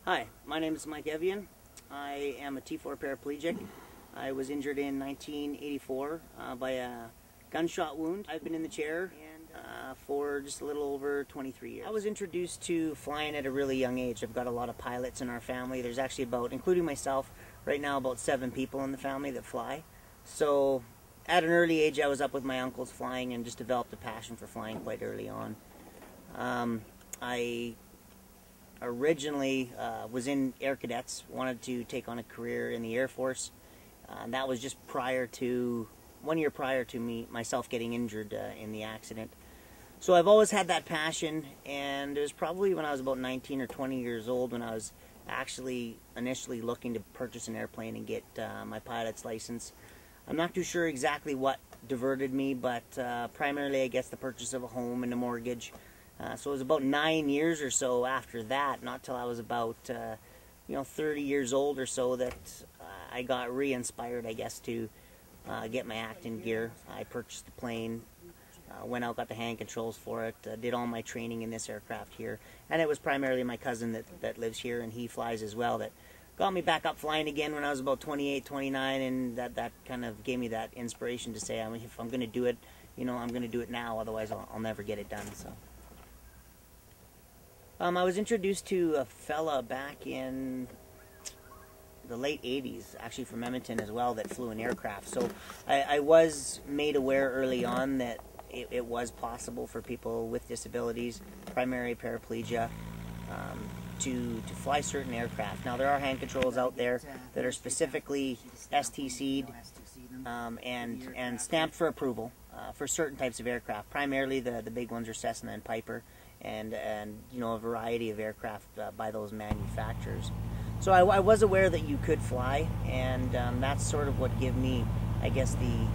Hi, my name is Mike Ejven. I am a T4 paraplegic. I was injured in 1984 by a gunshot wound. I've been in the chair for just a little over 23 years. I was introduced to flying at a really young age. I've got a lot of pilots in our family. There's actually about, including myself, right now about 7 people in the family that fly. So at an early age I was up with my uncles flying and just developed a passion for flying quite early on. I originally was in Air Cadets, wanted to take on a career in the Air Force. That was just one year prior to myself getting injured in the accident. So I've always had that passion, and it was probably when I was about 19 or 20 years old when I was actually initially looking to purchase an airplane and get my pilot's license. I'm not too sure exactly what diverted me, but primarily I guess the purchase of a home and a mortgage. So it was about 9 years or so after that, not till I was about 30 years old or so, that I got re-inspired, I guess, to get my act in gear. I purchased the plane, went out, got the hand controls for it, did all my training in this aircraft here, and it was primarily my cousin that lives here, and he flies as well, that got me back up flying again when I was about 28, 29, and that kind of gave me that inspiration to say, I mean, if I'm going to do it, I'm going to do it now, otherwise I'll never get it done. So. I was introduced to a fella back in the late 80s, actually from Edmonton as well, that flew an aircraft. So I was made aware early on that it was possible for people with disabilities, primary paraplegia, to fly certain aircraft. Now there are hand controls out there that are specifically STC'd and stamped for approval for certain types of aircraft. Primarily the big ones are Cessna and Piper, and a variety of aircraft by those manufacturers. So I was aware that you could fly, and that's sort of what gave me, I guess, the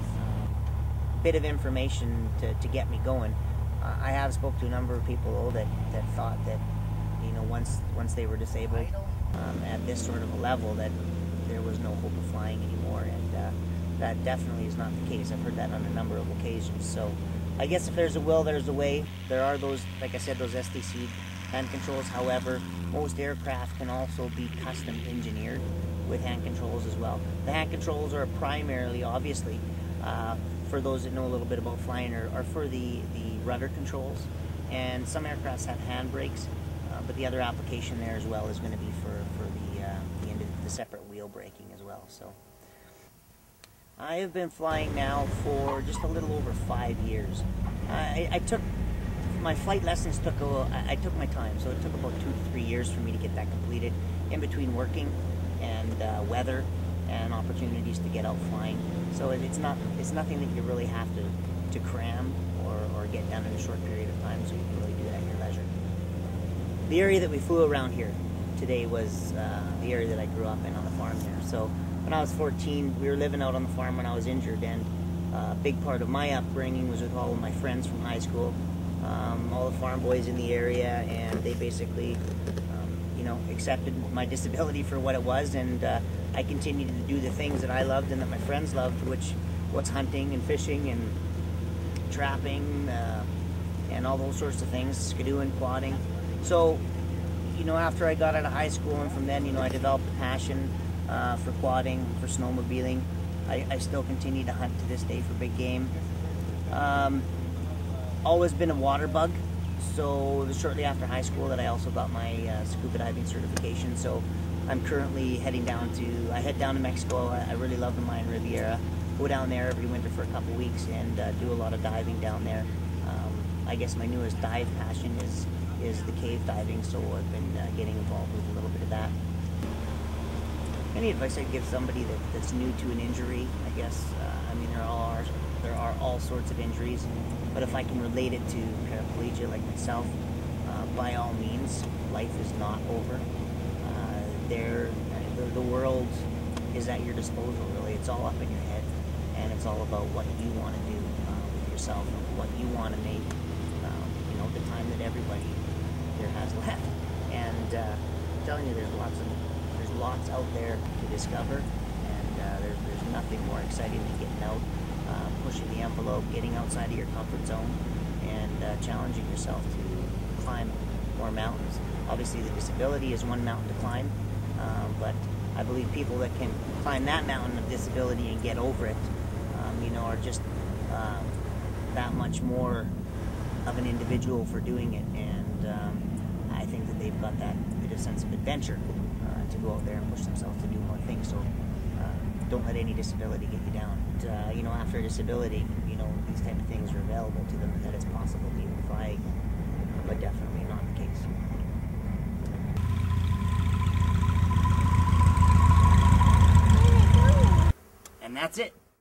bit of information to get me going. I have spoke to a number of people though that thought that once they were disabled at this sort of a level, that there was no hope of flying anymore, and that definitely is not the case. I've heard that on a number of occasions. So I guess if there's a will, there's a way. There are those, like I said, those STC hand controls. However, most aircraft can also be custom engineered with hand controls as well. The hand controls are primarily, obviously, for those that know a little bit about flying, are for the rudder controls. And some aircrafts have hand brakes, but the other application there as well is going to be for the separate wheel braking as well. So I have been flying now for just a little over 5 years. I took my flight lessons. I took my time, so it took about 2 to 3 years for me to get that completed, in between working and weather and opportunities to get out flying. So it's nothing that you really have to cram or get done in a short period of time. So you can really do that at your leisure. The area that we flew around here today was the area that I grew up in on the farm here. So when I was 14, we were living out on the farm when I was injured, and a big part of my upbringing was with all of my friends from high school, all the farm boys in the area, and they basically, accepted my disability for what it was, and I continued to do the things that I loved and that my friends loved, which was hunting and fishing and trapping and all those sorts of things, skidooing, quadding. So, after I got out of high school, and from then, I developed a passion for quadding, for snowmobiling. I still continue to hunt to this day for big game. Always been a water bug, so it was shortly after high school that I also got my scuba diving certification. So I'm currently I head down to Mexico. I really love the Mayan Riviera. Go down there every winter for a couple weeks and do a lot of diving down there. I guess my newest dive passion is the cave diving, so I've been getting involved with a little bit of that. Any advice I'd give somebody that's new to an injury, I guess, there are all sorts of injuries, but if I can relate it to paraplegia like myself, by all means, life is not over. The world is at your disposal, really. It's all up in your head, and it's all about what you want to do with yourself, and what you want to make, the time that everybody here has left. And I'm telling you, there's lots out there to discover, and there's nothing more exciting than getting out, pushing the envelope, getting outside of your comfort zone, and challenging yourself to climb more mountains. Obviously, the disability is one mountain to climb, but I believe people that can climb that mountain of disability and get over it, are just that much more of an individual for doing it, and I think that they've got that bit of sense of adventure to go out there and push themselves to do more things. So don't let any disability get you down. After a disability, these type of things are available to them, and that it's possible to even try, but definitely not the case. And that's it.